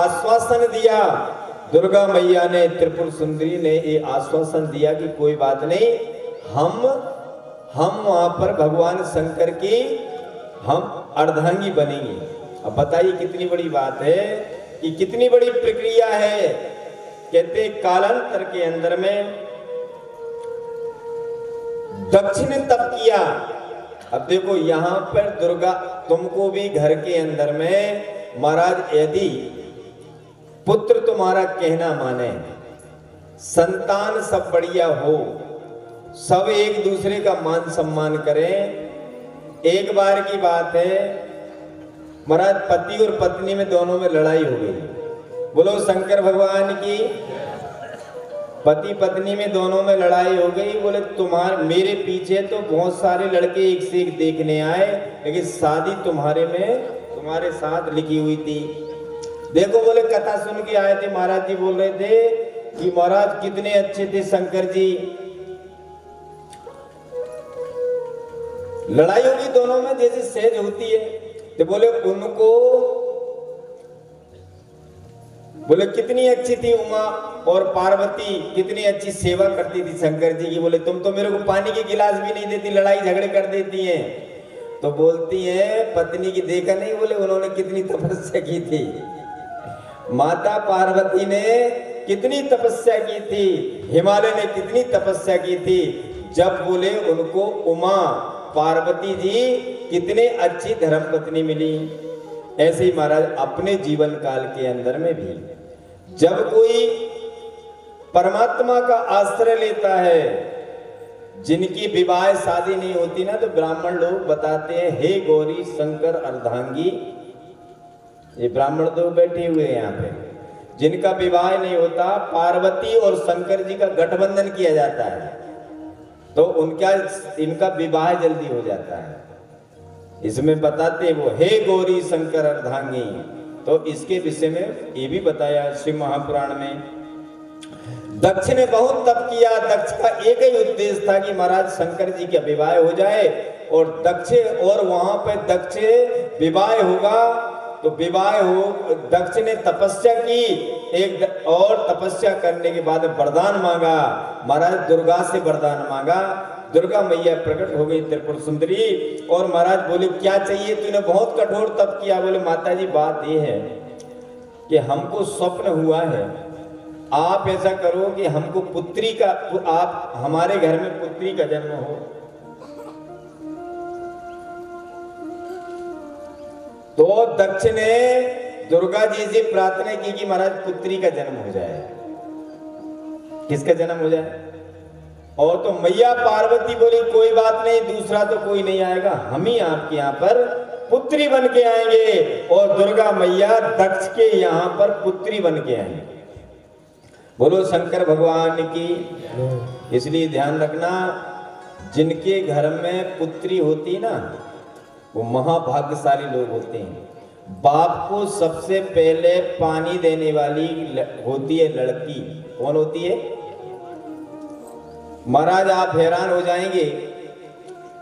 आश्वासन दिया, दुर्गा मैया ने, त्रिपुर सुंदरी ने ये आश्वासन दिया कि कोई बात नहीं, हम वहां पर भगवान शंकर की हम अर्धांगी बनेंगे। अब बताइए कितनी बड़ी बात है, कि कितनी बड़ी प्रक्रिया है। कहते कालांतर के अंदर में दक्ष ने तप किया। अब देखो यहां पर दुर्गा, तुमको भी घर के अंदर में महाराज यदि पुत्र तुम्हारा कहना माने, संतान सब बढ़िया हो, सब एक दूसरे का मान सम्मान करें। एक बार की बात है महाराज, पति और पत्नी में दोनों में लड़ाई हो गई। बोलो शंकर भगवान की। पति पत्नी में दोनों में लड़ाई हो गई। बोले मेरे पीछे तो बहुत सारे लड़के एक से एक देखने आए, लेकिन शादी तुम्हारे साथ लिखी हुई थी। देखो बोले कथा सुन के आए थे, महाराज जी बोल रहे थे कि महाराज कितने अच्छे थे शंकर जी। लड़ाई होगी दोनों में जैसे सहज होती है। तो बोले कितनी अच्छी थी उमा और पार्वती, कितनी अच्छी सेवा करती थी शंकर जी की। बोले तुम तो मेरे को पानी के गिलास भी नहीं देती, लड़ाई झगड़े कर देती हैं। तो बोलती है पत्नी की, देखा नहीं बोले उन्होंने कितनी तपस्या की थी, माता पार्वती ने कितनी तपस्या की थी, हिमालय ने कितनी तपस्या की थी, जब बोले उनको उमा पार्वती जी कितने अच्छी धर्मपत्नी मिली। ऐसे ही महाराज अपने जीवन काल के अंदर में भी जब कोई परमात्मा का आश्रय लेता है, जिनकी विवाह शादी नहीं होती ना, तो ब्राह्मण लोग बताते हैं हे गौरी शंकर अर्धांगी। ये ब्राह्मण लोग बैठे हुए हैं यहाँ पे, जिनका विवाह नहीं होता, पार्वती और शंकर जी का गठबंधन किया जाता है, तो इनका विवाह जल्दी हो जाता है। इसमें बताते वो हे गौरी शंकर अर्धांगी। तो इसके विषय में ये भी बताया शिव महापुराण में। दक्ष ने बहुत तप किया। दक्ष का एक ही उद्देश्य था कि महाराज शंकर जी का विवाह हो जाए, और वहां पे दक्ष विवाह होगा तो दक्ष ने तपस्या की, एक और तपस्या करने के बाद वरदान मांगा। महाराज दुर्गा से वरदान मांगा, दुर्गा मैया प्रकट हो गई त्रिपुर सुंदरी। और महाराज बोले क्या चाहिए, तूने बहुत कठोर तप किया। बोले माता जी बात ये है कि हमको स्वप्न हुआ है, आप ऐसा करो कि हमको पुत्री का, आप हमारे घर में पुत्री का जन्म हो। तो दक्ष ने दुर्गा जी से प्रार्थना की कि महाराज पुत्री का जन्म हो जाए। किसका जन्म हो जाए? और तो मैया पार्वती बोली कोई बात नहीं, दूसरा तो कोई नहीं आएगा, हम ही आपके यहाँ पर पुत्री बन के आएंगे। और दुर्गा मैया दक्ष के यहाँ पर पुत्री बन के आएंगे। बोलो शंकर भगवान की। इसलिए ध्यान रखना, जिनके घर में पुत्री होती ना, वो महाभाग्यशाली लोग होते हैं। बाप को सबसे पहले पानी देने वाली होती है लड़की। कौन होती है? महाराज आप हैरान हो जाएंगे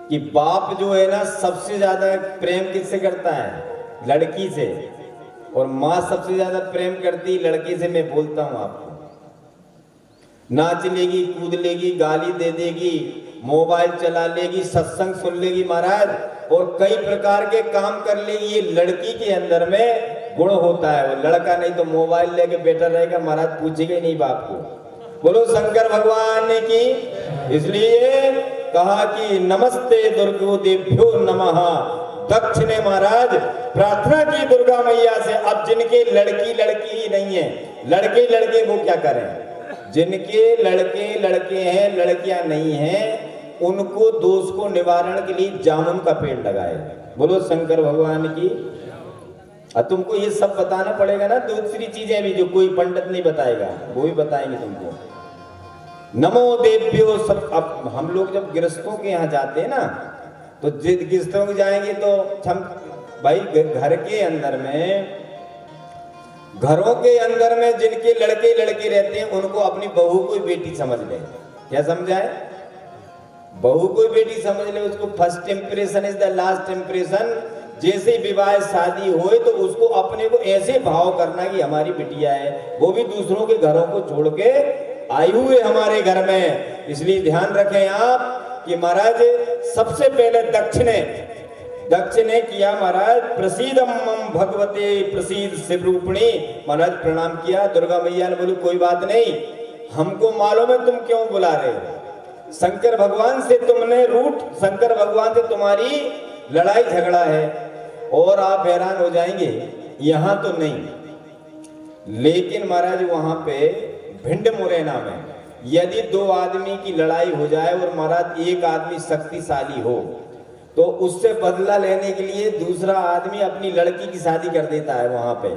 कि बाप जो है ना, सबसे ज्यादा प्रेम किससे करता है? लड़की से। और माँ सबसे ज्यादा प्रेम करती लड़की से। मैं बोलता हूं आपको, नाच लेगी, कूद लेगी, गाली दे देगी, मोबाइल चला लेगी, सत्संग सुन लेगी महाराज, और कई प्रकार के काम कर लेगी। ये लड़की के अंदर में गुण होता है। वो लड़का नहीं तो मोबाइल लेके बैठा रहेगा महाराज, पूछेगा ही नहीं बाप को। बोलो शंकर भगवान की। इसलिए कहा कि नमस्ते दुर्गो देभ्यो नमः। दक्ष ने महाराज प्रार्थना की दुर्गा मैया से। अब जिनके लड़की ही नहीं है, लड़के वो क्या करें? जिनके लड़के हैं, लड़कियां नहीं हैं, उनको दोष को निवारण के लिए जामुन का पेड़ लगाए। बोलो शंकर भगवान की। अब तुमको ये सब बताना पड़ेगा ना, दूसरी चीजें भी जो कोई पंडित नहीं बताएगा, वो भी बताएंगे तुमको। नमो देव्यो सब। अब हम लोग जब गृहस्थों के यहाँ जाते हैं ना, तो गृहस्थों के जाएंगे तो हम भाई घर के अंदर में, घरों के अंदर में जिनके लड़के रहते हैं, उनको अपनी बहू को बेटी समझ ले। क्या समझाए? बहू को बेटी समझ ले। उसको first impression is the last impression. जैसे ही विवाह शादी होए तो उसको अपने को ऐसे भाव करना कि हमारी बिटिया है, वो भी दूसरों के घरों को छोड़ के आई हुए हमारे घर में। इसलिए ध्यान रखें आप कि महाराज सबसे पहले दक्ष ने किया महाराज प्रसीदम मम भगवते प्रसीद शिव रूपिणी, महाराज प्रणाम किया। दुर्गा मैया ने बोली कोई बात नहीं, हमको मालूम है तुम क्यों बुला रहे हो, शंकर भगवान से तुमने शंकर भगवान से तुम्हारी लड़ाई झगड़ा है और आप हैरान हो जाएंगे। यहां तो नहीं, लेकिन महाराज वहां पे भिंड मुरैना में यदि दो आदमी की लड़ाई हो जाए और महाराज एक आदमी शक्तिशाली हो तो उससे बदला लेने के लिए दूसरा आदमी अपनी लड़की की शादी कर देता है वहां पे,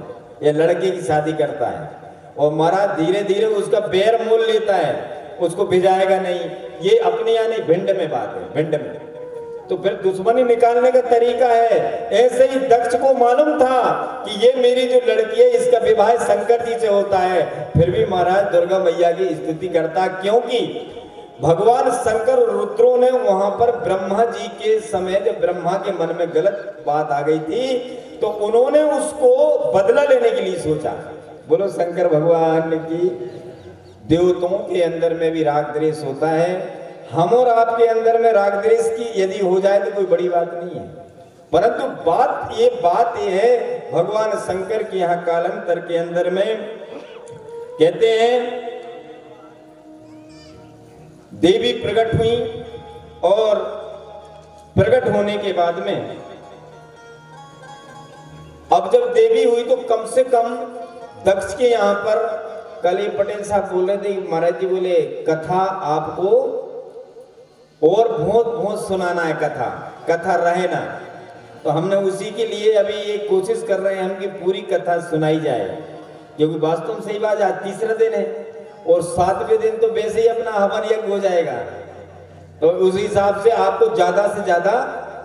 या लड़के की शादी करता है और महाराज धीरे धीरे उसका बैर मोल लेता है, उसको भिजाएगा नहीं। ये अपने यानी भिंड में बात है, भिंड में। तो फिर दुश्मनी निकालने का तरीका है। ऐसे ही दक्ष को मालूम था कि ये मेरी जो लड़की है इसका विवाह शंकर जी से होता है, फिर भी महाराज दुर्गा मैया की स्तुति करता, क्योंकि भगवान शंकर और रुद्रों ने वहां पर ब्रह्मा जी के समय जब ब्रह्मा के मन में गलत बात आ गई थी तो उन्होंने उसको बदला लेने के लिए सोचा। बोलो शंकर भगवान की। देवताओं के अंदर में भी राग द्वेष होता है, हम और आपके अंदर में राग द्वेष की यदि हो जाए तो कोई बड़ी बात नहीं है, परंतु बात ये है भगवान शंकर के यहाँ कालांतर के अंदर में कहते हैं देवी प्रकट हुई और प्रकट होने के बाद में अब जब देवी हुई तो कम से कम दक्ष के यहाँ पर कल ही पटेल साहब बोल रहे थे, महाराज जी बोले कथा आपको और बहुत सुनाना है, कथा रहे ना। तो हमने उसी के लिए अभी ये कोशिश कर रहे हैं हम कि पूरी कथा सुनाई जाए, क्योंकि वास्तव में सही बात आज तीसरा दिन है और 7वें दिन तो वैसे ही अपना हवन यज्ञ हो जाएगा, तो उस हिसाब से आपको ज्यादा से ज्यादा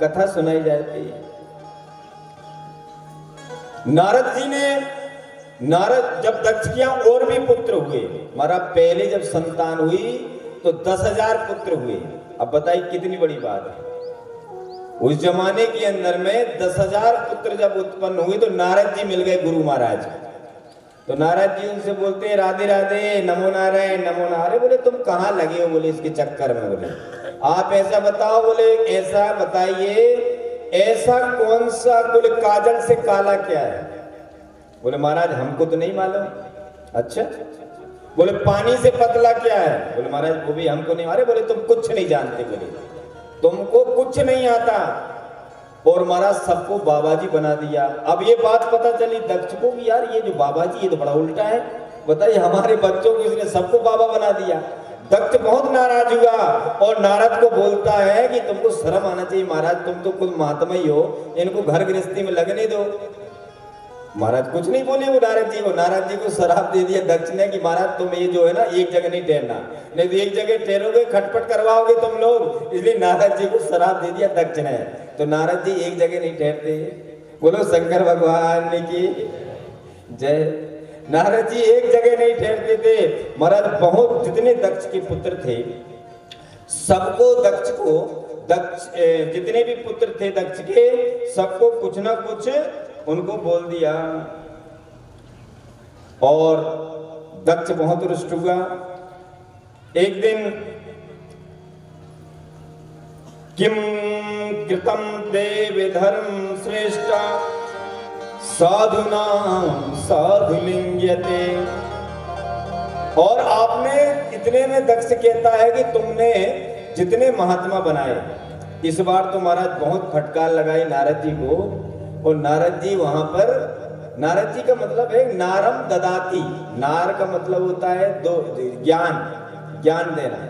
कथा सुनाई जाती है। नारद जब दक्ष के यहाँ और भी पुत्र हुए, हमारा पहले जब संतान हुई तो 10,000 पुत्र हुए। अब बताइए कितनी बड़ी बात है। उस जमाने के अंदर में 10,000 पुत्र जब उत्पन्न हुए तो नारद जी मिल गए गुरु महाराज। तो नारद जी उनसे बोलते हैं राधे राधे, नमो नारायण नमो नारायण। बोले तुम कहाँ लगे हो, बोले इसके चक्कर में। बोले आप ऐसा बताओ, बोले ऐसा बताइए ऐसा कौन सा बोले काजल से काला क्या है। बोले महाराज हमको तो नहीं मालूम। अच्छा, बोले पानी से पतला क्या है। बोले महाराज वो भी हमको नहीं। अरे बोले तुम कुछ नहीं जानते, बोले तुमको कुछ नहीं आता। और महाराज सबको बाबा जी बना दिया। अब ये बात पता चली दक्ष को कि यार ये जो बाबा जी ये तो बड़ा उल्टा है, बताइए हमारे बच्चों को इसने सबको बाबा बना दिया। दक्ष बहुत नाराज हुआ और नारद को बोलता है कि तुमको शर्म आना चाहिए महाराज, तुम तो खुद महात्मा ही हो, इनको घर गृहस्थी में लगने दो। महाराज कुछ नहीं बोले वो नारद जी को शराब दे दिया दक्ष ने कि महाराज तुम ये जो है ना एक जगह नहीं ठहरना, नहीं तो एक जगह ठहरोगे खटपट करवाओगे तुम लोग। इसलिए नारद जी को शराब दे दिया दक्ष ने। तो नारद जी एक जगह नहीं ठहरते। बोलो शंकर भगवान की जय। नारद जी एक जगह नहीं ठहरते थे। महाराज बहुत जितने दक्ष के पुत्र थे सबको दक्ष जितने भी पुत्र थे दक्ष के सबको कुछ ना कुछ उनको बोल दिया और दक्ष बहुत रुष्ट हुआ। एक दिन किम कृतम देव धर्म श्रेष्ठ साधुनाम साधुलिंग्यते। और आपने इतने में दक्ष कहता है कि तुमने जितने महात्मा बनाए, इस बार तो महाराज बहुत फटकार लगाई नारद जी को। और नारद जी वहां पर, नारद जी का मतलब है नारम ददाती। नार का मतलब होता है दो ज्ञान देना।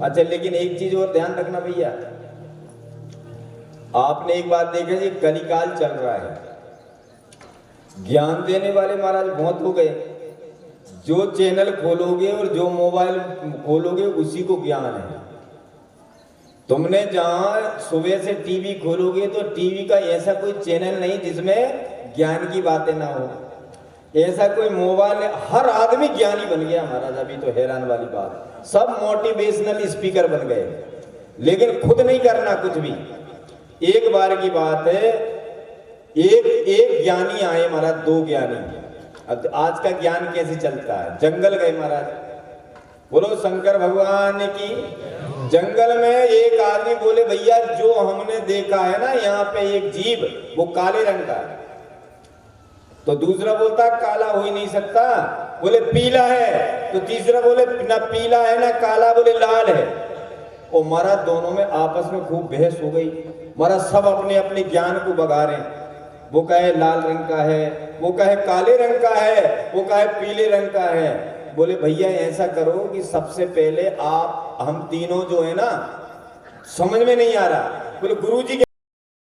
अच्छा लेकिन एक चीज और ध्यान रखना भैया, आपने एक बात देखा जी कलिकाल चल रहा है, ज्ञान देने वाले महाराज बहुत हो गए। जो चैनल खोलोगे और जो मोबाइल खोलोगे उसी को ज्ञान है। तुमने जहां सुबह से टीवी खोलोगे तो टीवी का ऐसा कोई चैनल नहीं जिसमें ज्ञान की बातें ना हो, ऐसा कोई मोबाइल, हर आदमी ज्ञानी बन गया महाराज। अभी तो हैरान वाली बात, सब मोटिवेशनल स्पीकर बन गए, लेकिन खुद नहीं करना कुछ भी। एक बार की बात है एक एक ज्ञानी आए महाराज, दो ज्ञानी। अब आज का ज्ञान कैसे चलता है, जंगल गए महाराज, बोलो शंकर भगवान की। जंगल में एक आदमी बोले भैया जो हमने देखा है ना यहाँ पे एक जीव, वो काले रंग का है। तो दूसरा बोलता काला हो ही नहीं सकता, बोले पीला है। तो तीसरा बोले ना पीला है ना काला, बोले लाल है। और महाराज दोनों में आपस में खूब बहस हो गई। महाराज सब अपने अपने ज्ञान को बगा रहे हैं। वो कहे लाल रंग का है, वो कहे काले रंग का है, वो कहे पीले रंग का है। बोले भैया ऐसा करो कि सबसे पहले आप हम तीनों जो है ना, समझ में नहीं आ रहा। बोले गुरुजी